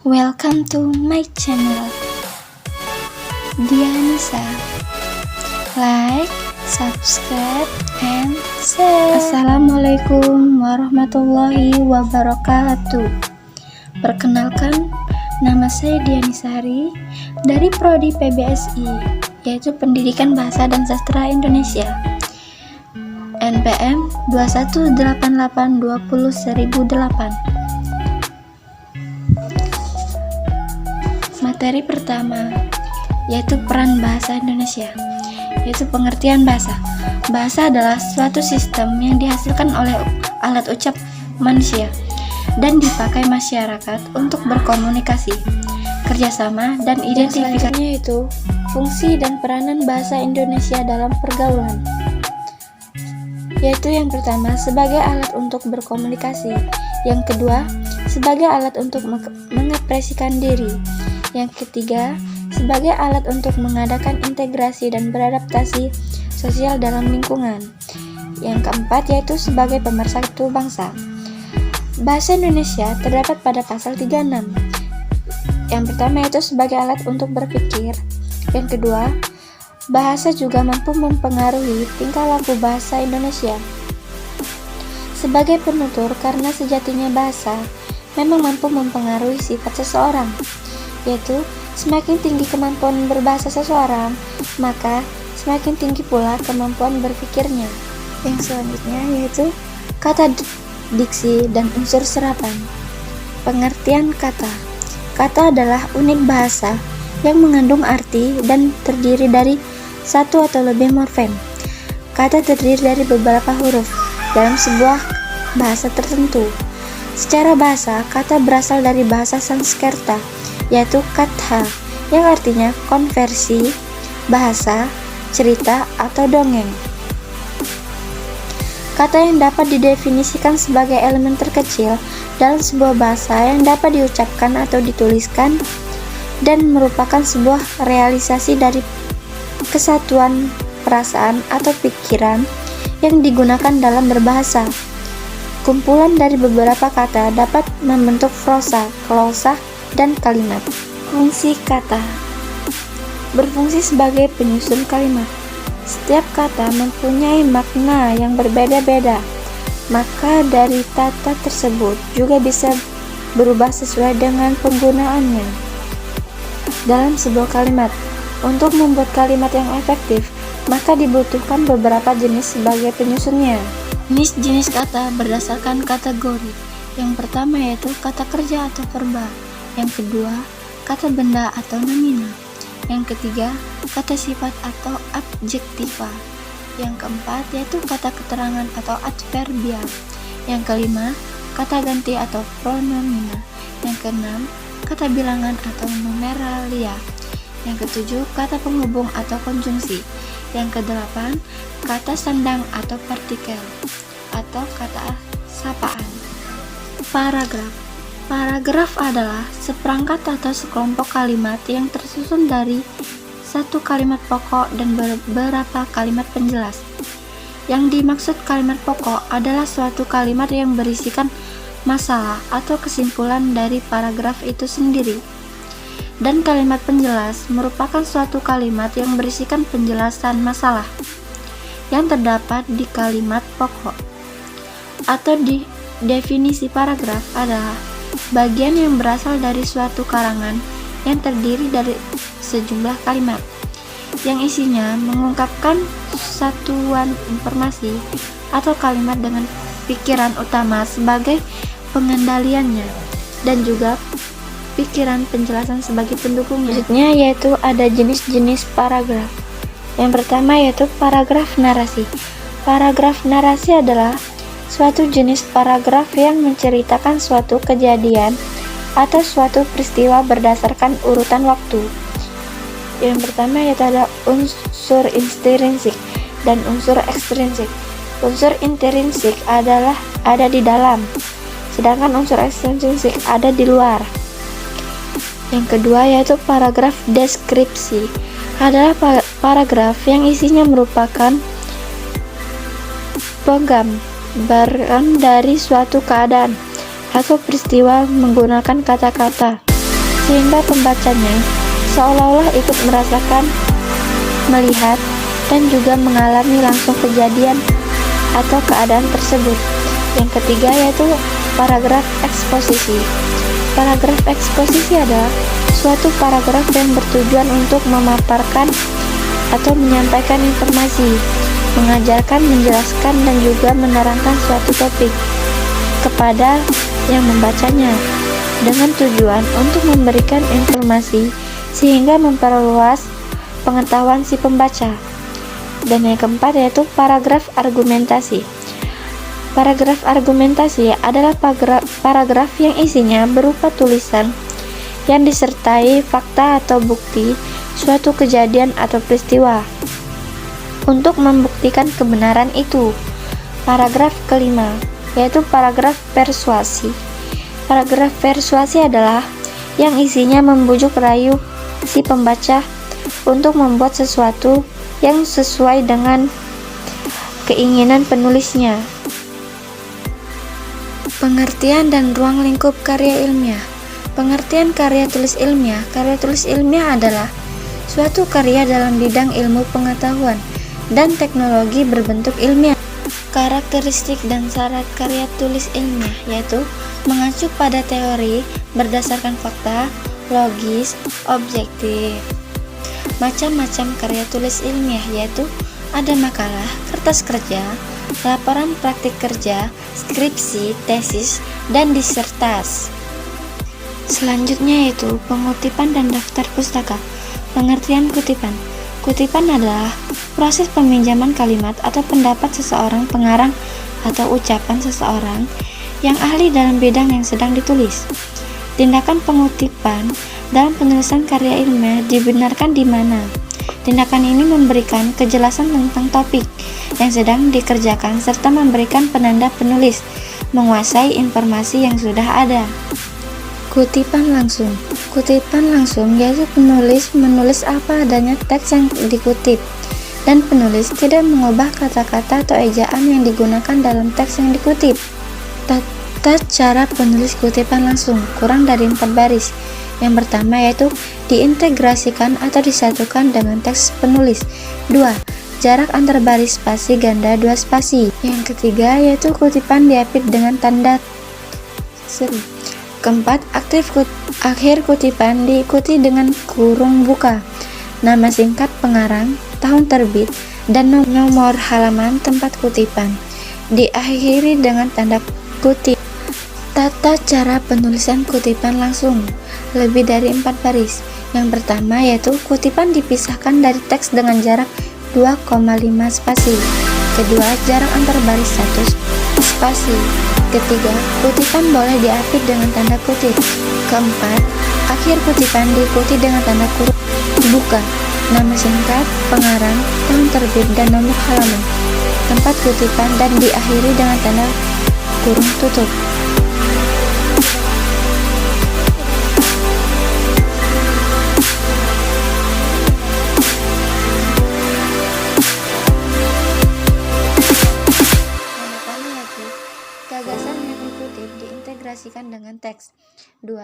Welcome to my channel, Dianisa. Like, subscribe, and share. Assalamualaikum warahmatullahi wabarakatuh. Perkenalkan, nama saya Dianisa Hari dari Prodi PBSI, yaitu Pendidikan Bahasa dan Sastra Indonesia. NPM 2188201008. Materi pertama yaitu peran bahasa Indonesia, yaitu pengertian bahasa. Bahasa adalah suatu sistem yang dihasilkan oleh alat ucap manusia dan dipakai masyarakat untuk berkomunikasi, kerjasama, dan identifikasinya, yaitu fungsi dan peranan bahasa Indonesia dalam pergaulan. Yaitu yang pertama, sebagai alat untuk berkomunikasi. Yang kedua, sebagai alat untuk mengekspresikan diri. Yang ketiga, sebagai alat untuk mengadakan integrasi dan beradaptasi sosial dalam lingkungan. Yang keempat, yaitu sebagai pemersatu bangsa. Bahasa Indonesia terdapat pada pasal 36. Yang pertama, yaitu sebagai alat untuk berpikir. Yang kedua, bahasa juga mampu mempengaruhi tingkah laku bahasa Indonesia sebagai penutur, karena sejatinya bahasa memang mampu mempengaruhi sifat seseorang, yaitu semakin tinggi kemampuan berbahasa seseorang, maka semakin tinggi pula kemampuan berpikirnya. Yang selanjutnya yaitu kata diksi dan unsur serapan. Pengertian kata. Kata adalah unit bahasa yang mengandung arti dan terdiri dari satu atau lebih morfem. Kata terdiri dari beberapa huruf dalam sebuah bahasa tertentu. Secara bahasa, kata berasal dari bahasa Sanskerta, yaitu katha, yang artinya konversi, bahasa, cerita, atau dongeng. Kata yang dapat didefinisikan sebagai elemen terkecil dalam sebuah bahasa yang dapat diucapkan atau dituliskan dan merupakan sebuah realisasi dari kesatuan perasaan atau pikiran yang digunakan dalam berbahasa. Kumpulan dari beberapa kata dapat membentuk prosa, klausa, dan kalimat. Fungsi kata berfungsi sebagai penyusun kalimat. Setiap kata mempunyai makna yang berbeda-beda, maka dari tata tersebut juga bisa berubah sesuai dengan penggunaannya dalam sebuah kalimat. Untuk membuat kalimat yang efektif, maka dibutuhkan beberapa jenis sebagai penyusunnya. Jenis-jenis kata berdasarkan kategori. Yang pertama yaitu kata kerja atau verba. Yang kedua, kata benda atau nomina. Yang ketiga, kata sifat atau adjektiva. Yang keempat yaitu kata keterangan atau adverbial. Yang kelima, kata ganti atau pronomina. Yang keenam, kata bilangan atau numeralia. Yang ketujuh, kata penghubung atau konjungsi. Yang kedelapan, kata sandang atau partikel atau kata sapaan. Paragraf. Paragraf adalah seperangkat atau sekelompok kalimat yang tersusun dari satu kalimat pokok dan beberapa kalimat penjelas. Yang dimaksud kalimat pokok adalah suatu kalimat yang berisikan masalah atau kesimpulan dari paragraf itu sendiri. Dan kalimat penjelas merupakan suatu kalimat yang berisikan penjelasan masalah yang terdapat di kalimat pokok. Atau di definisi paragraf adalah bagian yang berasal dari suatu karangan yang terdiri dari sejumlah kalimat yang isinya mengungkapkan satuan informasi atau kalimat dengan pikiran utama sebagai pengendaliannya dan juga pikiran penjelasan sebagai pendukungnya. Selanjutnya yaitu ada jenis-jenis paragraf. Yang pertama yaitu paragraf narasi. Paragraf narasi adalah suatu jenis paragraf yang menceritakan suatu kejadian atau suatu peristiwa berdasarkan urutan waktu. Yang pertama yaitu ada unsur intrinsik dan unsur ekstrinsik. Unsur intrinsik adalah ada di dalam, sedangkan unsur ekstrinsik ada di luar. Yang kedua yaitu paragraf deskripsi. Adalah paragraf yang isinya merupakan penggambaran dari suatu keadaan atau peristiwa menggunakan kata-kata. sehingga pembacanya seolah-olah ikut merasakan, melihat, dan juga mengalami langsung kejadian atau keadaan tersebut. Yang ketiga yaitu paragraf eksposisi. Paragraf eksposisi adalah suatu paragraf yang bertujuan untuk memaparkan atau menyampaikan informasi, mengajarkan, menjelaskan, dan juga menerangkan suatu topik kepada yang membacanya dengan tujuan untuk memberikan informasi sehingga memperluas pengetahuan si pembaca. Dan yang keempat yaitu paragraf argumentasi. Paragraf argumentasi adalah paragraf yang isinya berupa tulisan yang disertai fakta atau bukti suatu kejadian atau peristiwa untuk membuktikan kebenaran itu. Paragraf kelima yaitu paragraf persuasi. Paragraf persuasi adalah yang isinya membujuk rayu si pembaca untuk membuat sesuatu yang sesuai dengan keinginan penulisnya. Pengertian dan ruang lingkup karya ilmiah. Pengertian karya tulis ilmiah. Karya tulis ilmiah adalah suatu karya dalam bidang ilmu pengetahuan dan teknologi berbentuk ilmiah. Karakteristik dan syarat karya tulis ilmiah yaitu mengacu pada teori berdasarkan fakta, logis, objektif. Macam-macam karya tulis ilmiah yaitu ada makalah, kertas kerja, laporan praktik kerja, skripsi, tesis, dan disertasi. Selanjutnya yaitu pengutipan dan daftar pustaka. Pengertian kutipan. Kutipan adalah proses peminjaman kalimat atau pendapat seseorang pengarang atau ucapan seseorang yang ahli dalam bidang yang sedang ditulis. Tindakan pengutipan dalam penulisan karya ilmiah dibenarkan di mana tindakan ini memberikan kejelasan tentang topik yang sedang dikerjakan serta memberikan penanda penulis menguasai informasi yang sudah ada. Kutipan langsung. Kutipan langsung yaitu penulis menulis apa adanya teks yang dikutip dan penulis tidak mengubah kata-kata atau ejaan yang digunakan dalam teks yang dikutip. Tata cara penulis kutipan langsung kurang dari 4 baris. Yang pertama yaitu diintegrasikan atau disatukan dengan teks penulis. 2. Jarak antar baris spasi ganda 2 spasi. Yang ketiga yaitu kutipan diapit dengan tanda seri. Keempat, akhir kutipan diikuti dengan kurung buka, nama singkat pengarang, tahun terbit, dan nomor halaman tempat kutipan. Diakhiri dengan tanda kutip. Tata cara penulisan kutipan langsung lebih dari 4 baris. Yang pertama yaitu kutipan dipisahkan dari teks dengan jarak 2,5 spasi. Kedua, jarak antar baris 1 spasi. Ketiga, kutipan boleh diapit dengan tanda kutip. Keempat, akhir kutipan diikuti dengan tanda kurung buka, nama singkat, pengarang, tahun terbit, dan nomor halaman tempat kutipan, dan diakhiri dengan tanda kurung tutup. Gagasan yang dikutip diintegrasikan dengan teks. 2.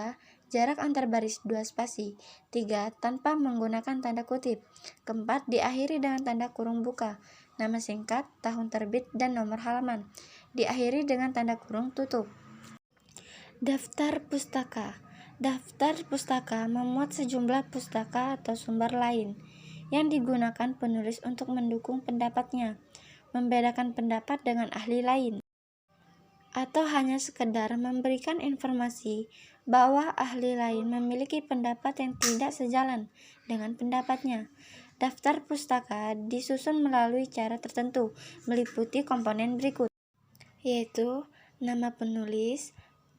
Jarak antar baris 2 spasi. 3. Tanpa menggunakan tanda kutip. Keempat, diakhiri dengan tanda kurung buka, nama singkat, tahun terbit, dan nomor halaman. Diakhiri dengan tanda kurung tutup. Daftar pustaka. Daftar pustaka memuat sejumlah pustaka atau sumber lain yang digunakan penulis untuk mendukung pendapatnya, membedakan pendapat dengan ahli lain, atau hanya sekedar memberikan informasi bahwa ahli lain memiliki pendapat yang tidak sejalan dengan pendapatnya. Daftar pustaka disusun melalui cara tertentu, meliputi komponen berikut, yaitu nama penulis,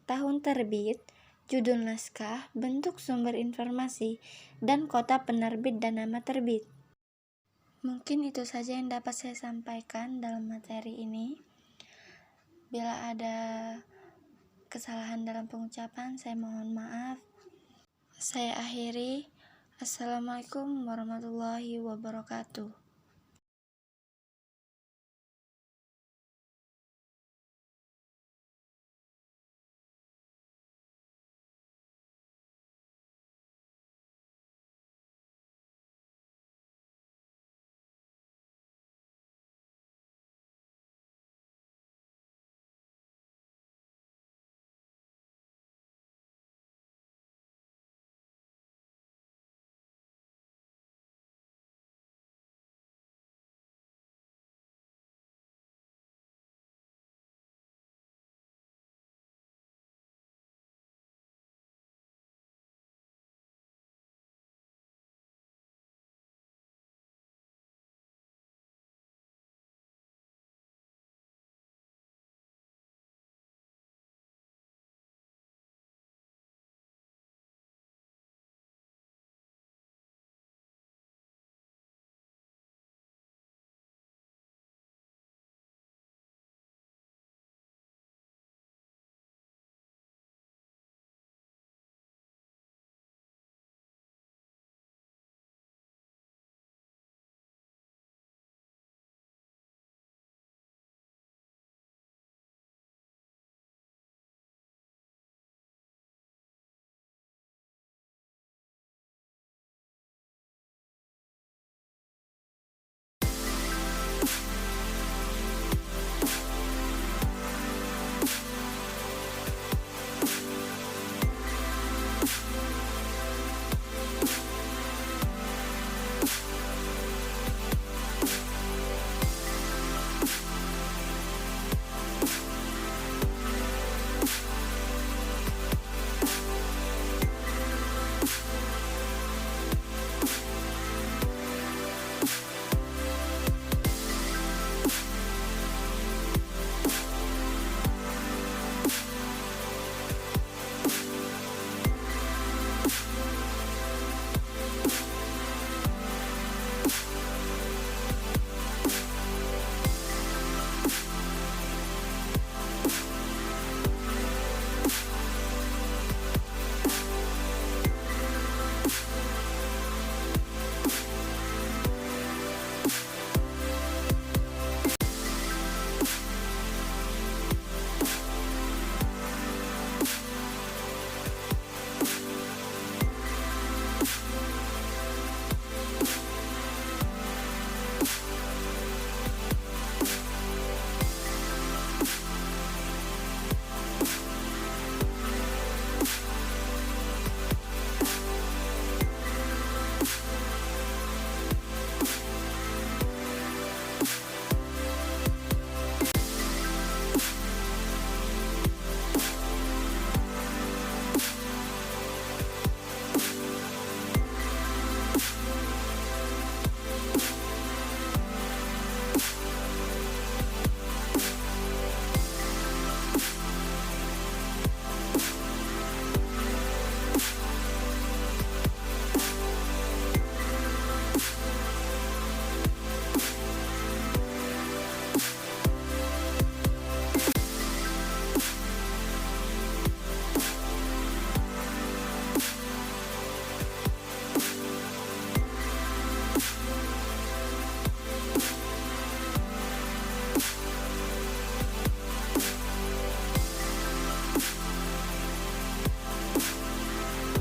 tahun terbit, judul naskah, bentuk sumber informasi, dan kota penerbit dan nama terbit. Mungkin itu saja yang dapat saya sampaikan dalam materi ini. Bila ada kesalahan dalam pengucapan, saya mohon maaf. Saya akhiri. Assalamualaikum warahmatullahi wabarakatuh.